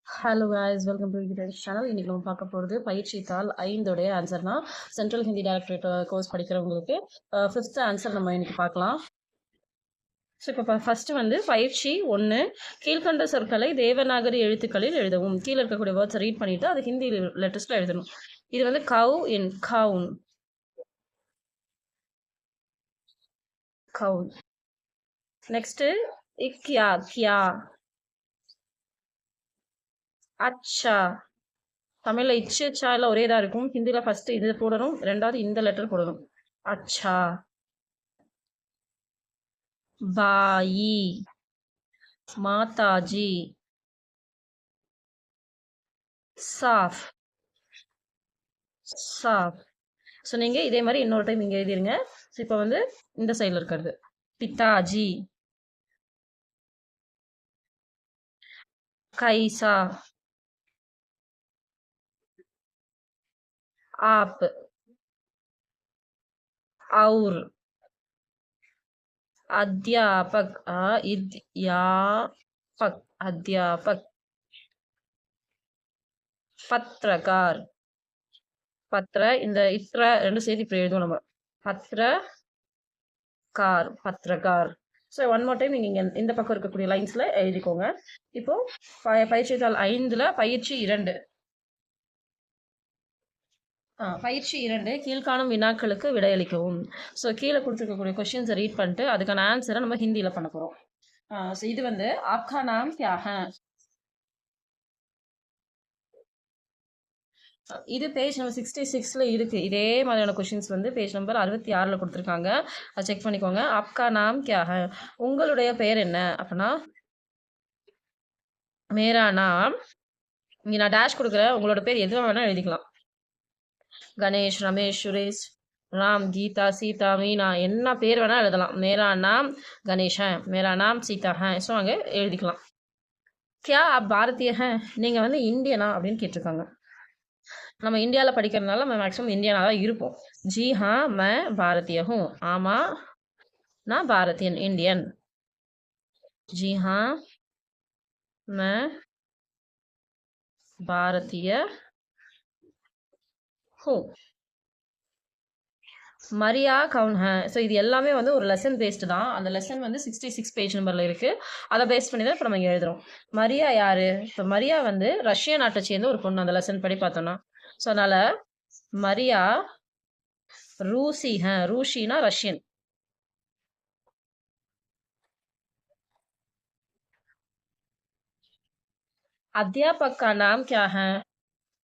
Hello guys, welcome to YouTube channel. இன்றைக்கி நம்ம பார்க்க போகிறது பயிற்சி தாள் 5 ஆன்சர்னா சென்ட்ரல் ஹிந்தி டைரக்டரேட் கோர்ஸ் படிக்கிறவங்களுக்கு ஃபிஃப்த் ஆன்சர் நம்ம இன்னைக்கு பார்க்கலாம். ஸோ இப்போ ஃபஸ்ட்டு வந்து பயிற்சி 1, கீழ்கண்ட சொற்களை தேவநாகரி எழுத்துக்களில் எழுதவும். கீழே இருக்கக்கூடிய வேர்ட்ஸை ரீட் பண்ணிவிட்டு அது ஹிந்தி லெட்டர்ஸில் எழுதணும். இது வந்து கவ் இன் கவுன், கவுன். நெக்ஸ்ட்டு இக்யா, கியா. அச்சா, தமிழில் இச்சு சா எல்லாம் ஒரே தான் இருக்கும். ஹிந்தியில் ஃபஸ்ட்டு இது போடணும், ரெண்டாவது இந்த லெட்டர் போடணும். அச்சா. பாயி, மாதாஜி. சாஃப், சாஃப். ஸோ நீங்கள் இதே மாதிரி இன்னொரு டைம் இங்கே எழுதிருங்க. ஸோ இப்போ வந்து இந்த சைடில் இருக்கிறது பிதாஜி. கைசா, आप, और, अध्यापक, इध्यापक, अध्यापक. पत्रकार, பத்திர இந்த இத்திர ரெண்டு சேர்த்து இப்படி எழுதுவோம் நம்ம. பத்திரகார், பத்திரகார். ஸோ ஒன் மோர் டைம் நீங்கள் இங்கே இந்த பக்கம் இருக்கக்கூடிய லைன்ஸில் எழுதிக்கோங்க. இப்போ பயிற்சி தாள் 5 பயிற்சி 2. பயிற்சி 2 கீழ்காணும் வினாக்களுக்கு விடையளிக்கவும். ஸோ கீழே கொடுத்துருக்கக்கூடிய கொஸ்டின்ஸை ரீட் பண்ணிட்டு அதுக்கான ஆன்சரை நம்ம ஹிந்தியில் பண்ண போகிறோம். ஸோ இது வந்து ஆப்கா நாம் கியா ஹை. இது பேஜ் நம்பர் 66 இருக்குது. இதே மாதிரியான கொஷின்ஸ் வந்து பேஜ் நம்பர் 66 கொடுத்துருக்காங்க. அதை செக் பண்ணிக்கோங்க. ஆப்கா நாம் கியா ஹை, உங்களுடைய பெயர் என்ன அப்படின்னா மேரா நாம். இங்கே நான் டேஷ் கொடுக்குறேன், உங்களோட பேர் எதுவும் வேணால் எழுதிக்கலாம். கணேஷ், ரமேஷ், சுரேஷ், ராம், கீதா, சீதா, மீனா, என்ன பேர் வேணால் எழுதலாம். மேரா நாம் கணேஷ் ஹை, மேரா நாம் சீதா ஹை. ஸோ அங்கே எழுதிக்கலாம். கியா ஆப் பாரதிய ஹை, நீங்கள் வந்து இந்தியனா அப்படின்னு கேட்டிருக்காங்க. நம்ம இந்தியாவில் படிக்கிறதுனால நம்ம மேக்ஸிமம் இந்தியனாக தான் இருப்போம். ஜி ஹா மை பாரதிய ஹூ, ஆமாம் நான் பாரதியன், இந்தியன். ஜி ஹா my Bharatiya who. Maria gown hey. So இது எல்லாமே வந்து ஒரு லெசன் பேஸ்டு தான். அந்த லெசன் வந்து 66 பேஜ் நம்பரில் இருக்குது. அதை பேஸ் பண்ணி தான் இப்போ நம்ம இங்கே எழுதுகிறோம். மரியா யார்? இப்போ மரியா வந்து ரஷ்ய நாட்டை சேர்ந்த ஒரு பொண்ணு. அந்த லெசன் படி பார்த்தோன்னா ஸோ அதனால் மரியா ரூசி ஹே. ரூஷினா ரஷ்யன். அத்தியாபக் கா நாம் கியா ஹே.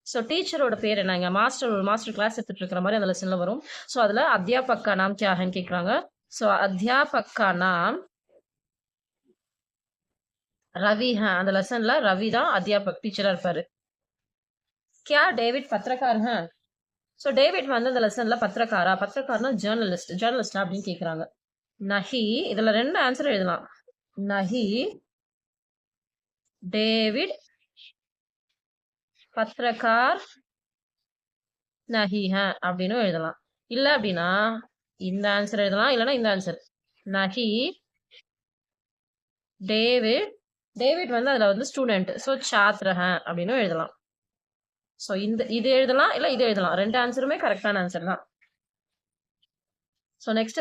ஸோ டீச்சரோட பேர் என்னங்க? மாஸ்டர் கிளாஸ் எடுத்துகிட்டு இருக்கிற மாதிரி அந்த லெசனில் வரும். ஸோ அதில் அத்தியாபக் கா நாம் கியா ஹேன்னு கேட்குறாங்க. ஸோ அத்தியாபக் கா நாம் ரவி ஹே. அந்த லெசனில் ரவி தான் அத்தியாபக் டீச்சராக இருப்பார். கியா டேவிட் பத்திரக்கார் ஹே. ஸோ டேவிட் வந்து அந்த லெசனில் பத்திரக்காரா? பத்திரக்காரனா ஜேர்னலிஸ்டா அப்படின்னு கேட்குறாங்க. நஹி, இதில் 2 ஆன்சர் எழுதலாம். நஹி டேவிட் பத்திரக்கார் நஹி ஹே அப்படின்னு எழுதலாம். இல்லை அப்படின்னா இந்த ஆன்சர் எழுதலாம், இல்லைன்னா இந்த ஆன்சர். நஹி டேவிட் வந்து அதில் வந்து ஸ்டூடெண்ட், ஸோ சாத்ர ஹே அப்படின்னு எழுதலாம். ஸோ இது எழுதலாம், இல்லை இது எழுதலாம். 2 ஆன்சருமே கரெக்டான ஆன்சர் தான். ஸோ நெக்ஸ்ட்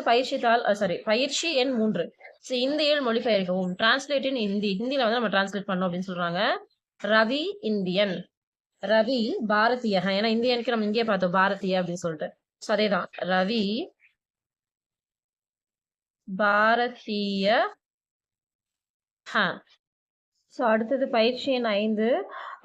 பயிற்சி எண் 3. ஸோ இந்தியில் மொழிபெயர்க்கவும். டிரான்ஸ்லேட் இன் ஹிந்தி. ஹிந்தியில் வந்து நம்ம டிரான்ஸ்லேட் பண்ணோம் அப்படின்னு சொல்கிறாங்க. ரவி இந்தியன், ரவி பாரதிய. ஏன்னா இந்தியனுக்கு நம்ம இங்கே பார்த்தோம் பாரதிய அப்படின்னு சொல்லிட்டு. ஸோ அதே தான், ரவி பாரதிய ஹ. ஸோ அடுத்தது பயிற்சி எண் 5.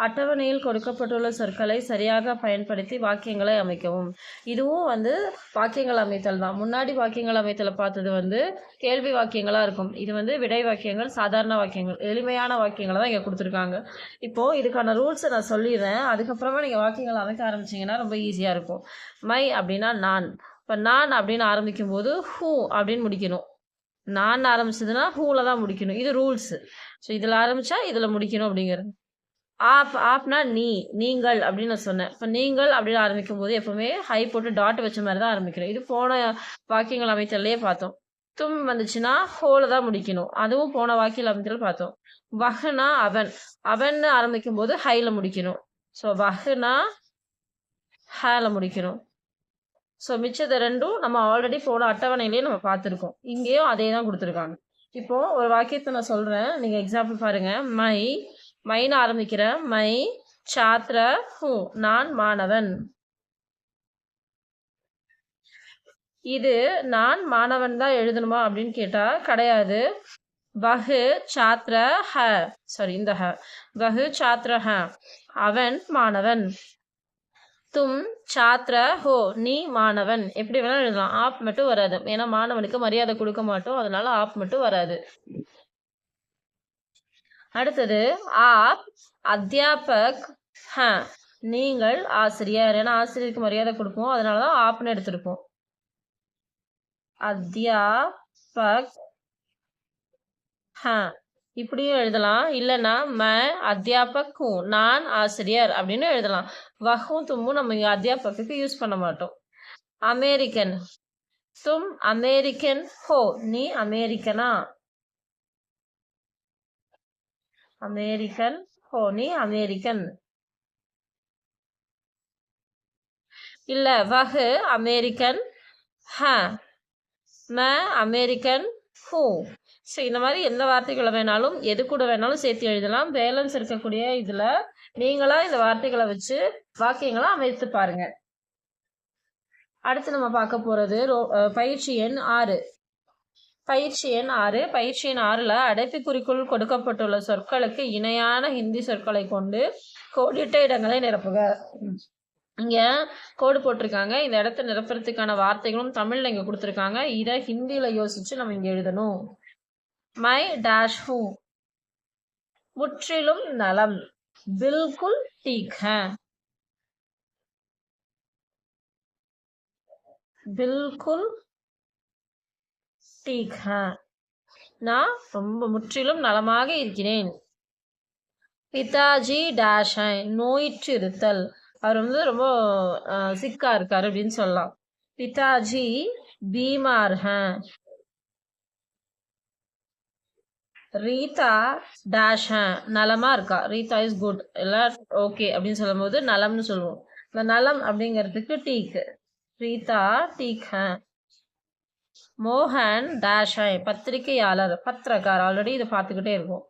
அட்டவணையில் கொடுக்கப்பட்டுள்ள சொற்களை சரியாக பயன்படுத்தி வாக்கியங்களை அமைக்கவும். இதுவும் வந்து வாக்கியங்கள் அமைத்தல் தான். முன்னாடி வாக்கியங்கள் அமைத்தலை பார்த்தது வந்து கேள்வி வாக்கியங்களாக இருக்கும். இது வந்து விடை வாக்கியங்கள், சாதாரண வாக்கியங்கள், எளிமையான வாக்கியங்களை தான் இங்கே கொடுத்துருக்காங்க. இப்போது இதுக்கான ரூல்ஸை நான் சொல்லிடுறேன். அதுக்கப்புறமா நீங்கள் வாக்கியங்கள் அமைக்க ஆரம்பிச்சிங்கன்னா ரொம்ப ஈஸியாக இருக்கும். மை அப்படின்னா நான். இப்போ நான் அப்படின்னு ஆரம்பிக்கும் போது ஹூ அப்படின்னு முடிக்கணும். நான் ஆரம்பிச்சதுன்னா ஹூவில் தான் முடிக்கணும். இது ரூல்ஸு. ஸோ இதில் ஆரம்பித்தா இதில் முடிக்கணும் அப்படிங்கிறது. ஆப்னா நீங்கள் அப்படின்னு நான் சொன்னேன். இப்போ நீங்கள் அப்படின்னு ஆரம்பிக்கும் போது எப்போவுமே ஹை போட்டு டாட் வச்ச மாதிரி தான் ஆரம்பிக்கிறேன். இது போன வாக்கியங்கள் அமைத்தல்லையே பார்த்தோம். தும் வந்துச்சுன்னா ஹோல தான் முடிக்கணும். அதுவும் போன வாக்கியல் அமைப்பில் பார்த்தோம். வஹ்னா அவன், அவன் ஆரம்பிக்கும் போது ஹைல முடிக்கணும். ஸோ வஹ்னா ஹேல முடிக்கணும். ஸோ மிச்சத்தை ரெண்டும் நம்ம ஆல்ரெடி போன அட்டவணையிலேயே நம்ம பார்த்துருக்கோம். இங்கேயும் அதே தான் கொடுத்துருக்காங்க. இப்போ ஒரு வாக்கியத்தை நான் சொல்றேன், நீங்க எக்ஸாம்பிள் பாருங்க. மைன்னு ஆரம்பிக்கிறேன். மை சாத்ர ஹூ, நான் மாணவன். இது நான் மாணவன் தான் எழுதணுமா அப்படின்னு கேட்டா கிடையாது. வஹு சாத்ர ஹ, சாரி இந்த ஹ, வஹு சாத்ர ஹ, அவன் மாணவன். தும் சாத்ர ஹோ, நீ மாணவன். எப்படி வேணாலும் எழுதலாம், ஆப் மட்டும் வராது. ஏன்னா மாணவனுக்கு மரியாதை கொடுக்க மாட்டோம், அதனால ஆப் மட்டும் வராது. அடுத்தது ஆப் அத்தியாபக் ஹ, நீங்கள் ஆசிரியர். ஏன்னா ஆசிரியருக்கு மரியாதை கொடுப்போம், அதனாலதான் ஆப்னு எடுத்திருப்போம். அத்தியாபக் ஹ, இப்படியும் எழுதலாம். இல்லைன்னா அத்தியாபக் ஹூ, நான் ஆசிரியர் அப்படின்னு எழுதலாம். வஹும் தும்மும் நம்ம இங்க அத்தியாபக்கு யூஸ் பண்ண மாட்டோம். அமெரிக்கன், தும் அமெரிக்கன் ஹோ, நீ அமெரிக்கனா. அமெரிக்கன் ஹோ, நீ அமெரிக்கன். இல்ல வஹு அமெரிக்கன் ஹ, அமெரிக்கன் ஹூ. ஸோ இந்த மாதிரி எந்த வார்த்தைகளை வேணாலும் எது கூட வேணாலும் சேர்த்து எழுதலாம். பேலன்ஸ் இருக்கக்கூடிய இதுல நீங்களா இந்த வார்த்தைகளை வச்சு வாக்கியங்களா அமைத்து பாருங்க. அடுத்து நம்ம பார்க்க போறது பயிற்சி எண் 6. பயிற்சி எண் 6. பயிற்சி எண் 6ல அடைப்புக்குறிக்குள் கொடுக்கப்பட்டுள்ள சொற்களுக்கு இணையான ஹிந்தி சொற்களை கொண்டு கோடிட்ட இடங்களை நிரப்புக. இங்க கோடு போட்டிருக்காங்க. இந்த இடத்த நிரப்புறதுக்கான வார்த்தைகளும் தமிழ்ல இங்க கொடுத்துருக்காங்க. இதை ஹிந்தியில யோசிச்சு நம்ம இங்க எழுதணும். மை டேஷ் ஹூ, முற்றிலும் நலம். பில்குல் டீக் ஹை, பில்குல் டீக் ஹை, நான் ரொம்ப முற்றிலும் நலமாக இருக்கிறேன். பிதாஜி டேஷ் ஹை, நோயிற்று இருத்தல். அவர் வந்து ரொம்ப சிக்கா இருக்காரு அப்படின்னு சொல்லலாம். பிதாஜி பீமார் ஹை. ரீதா டேஷ் ஹை, நலமா இருக்கா. ரீதா இஸ் குட், எல்லாம் ஓகே அப்படின்னு சொல்லும் போது நலம்னு சொல்லுவோம். இந்த நலம் அப்படிங்கிறதுக்கு டீக். ரீதா டீக் ஹை. மோகன் டேஷ் ஹை, பத்திரிகையாளர். பத்திரக்கார், ஆல்ரெடி இதை பார்த்துக்கிட்டே இருக்கும்.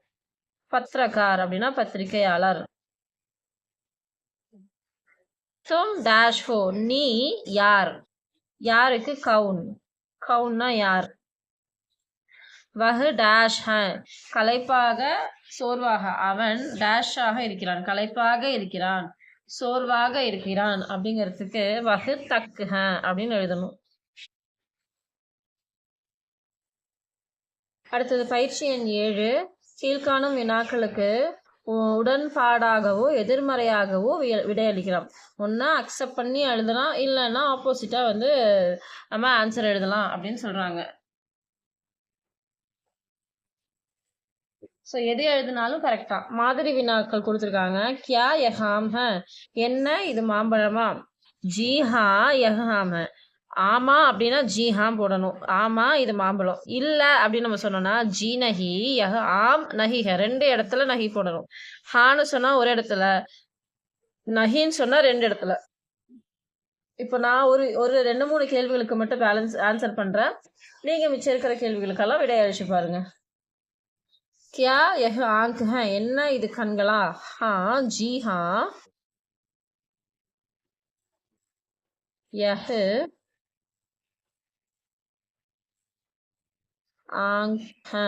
பத்திரக்கார் அப்படின்னா பத்திரிகையாளர். தும் டேஷ் ஹோ, நீ யார். யாருக்கு கவுன், கவுன்னா யார். வஹு டேஷ் ஹை, களைப்பாக சோர்வாக. அவன் டேஷாக இருக்கிறான், களைப்பாக இருக்கிறான், சோர்வாக இருக்கிறான் அப்படிங்கிறதுக்கு வஹு தக் ஹை அப்படின்னு எழுதணும். அடுத்தது பயிற்சி எண் 7. கீழ்காணும் வினாக்களுக்கு உடன்பாடாகவோ எதிர்மறையாகவோ விடையளிக்கலாம். ஒன்னா அக்செப்ட் பண்ணி எழுதலாம், இல்லைன்னா ஆப்போசிட்டா வந்து நம்ம ஆன்சர் எழுதலாம் அப்படின்னு சொல்றாங்க. ஸோ எது எழுதினாலும் கரெக்டா. மாதிரி வினாக்கள் கொடுத்துருக்காங்க. கியா யஹாம் ஹை, என்ன இது மாம்பழமா. ஜி ஹா யஹாம் ஹை, ஆமா அப்படின்னா ஜி ஹாம் போடணும். ஆமா இது மாம்பழம். இல்ல அப்படின்னு நம்ம சொன்னோம்னா ஜி நஹி யஹ் ஆம் நஹி ஹை, 2 இடத்துல நஹி போடணும். ஹான்னு சொன்னா ஒரு இடத்துல, நஹின்னு சொன்னா 2 இடத்துல. இப்போ நான் ஒரு 2-3 கேள்விகளுக்கு மட்டும் பேலன்ஸ் ஆன்சர் பண்றேன். நீங்க மிச்சம் இருக்கிற கேள்விகளுக்கெல்லாம் விடை அழிச்சு பாருங்க. क्या यह आंख है, என்ன இது கண்களா. हाँ जी हाँ, यह आंख है.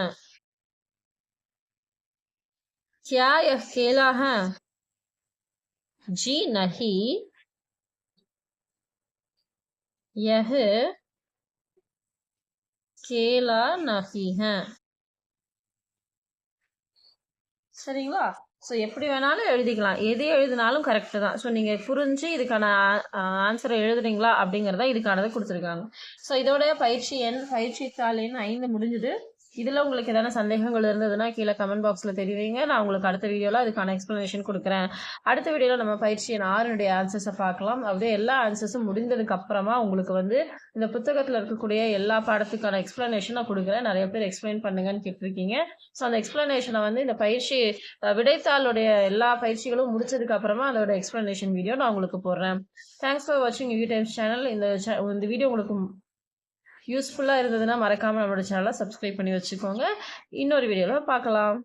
क्या यह केला है. जी नहीं, यह केला नहीं है. சரிங்களா. ஸோ எப்படி வேணாலும் எழுதிக்கலாம், எது எழுதினாலும் கரெக்டு தான். ஸோ நீங்கள் புரிஞ்சு இதுக்கான ஆன்சரை எழுதுறீங்களா அப்படிங்கிறத இதுக்கானதை கொடுத்துருக்காங்க. ஸோ இதோடைய பயிற்சி தாள் எண் 5 முடிஞ்சுது. இதில் உங்களுக்கு எதனா சந்தேகங்கள் இருந்ததுன்னா கீழே கமெண்ட் பாக்ஸில் தெரிவிங்க. நான் உங்களுக்கு அடுத்த வீடியோவில் அதுக்கான எக்ஸ்ப்ளனேஷன் கொடுக்குறேன். அடுத்த வீடியோவில் நம்ம பயிற்சி எண் 6 ஆன்சர்ஸை பார்க்கலாம். அப்படியே எல்லா ஆன்சர்ஸும் முடிந்ததுக்கு அப்புறமா உங்களுக்கு வந்து இந்த புத்தகத்தில் இருக்கக்கூடிய எல்லா பாடத்துக்கான எக்ஸ்ப்ளனேஷன் நான் கொடுக்குறேன். நிறைய பேர் எக்ஸ்பிளைன் பண்ணுங்கன்னு கேட்டிருக்கீங்க. ஸோ அந்த எக்ஸ்ப்ளனேஷனை வந்து இந்த பயிற்சி விடைத்தாளுடைய எல்லா பயிற்சிகளும் முடிச்சதுக்கு அப்புறமா அதோட எக்ஸ்ப்ளனேஷன் வீடியோ நான் உங்களுக்கு போடுறேன். தேங்க்ஸ் ஃபார் வாட்சிங் யூ டைம்ஸ் சேனல். இந்த வீடியோ உங்களுக்கு யூஸ்ஃபுல்லாக இருந்ததுன்னா மறக்காமல் நம்மளோட சேனலை சப்ஸ்கிரைப் பண்ணி வச்சுக்கோங்க. இன்னொரு வீடியோவில் பார்க்கலாம்.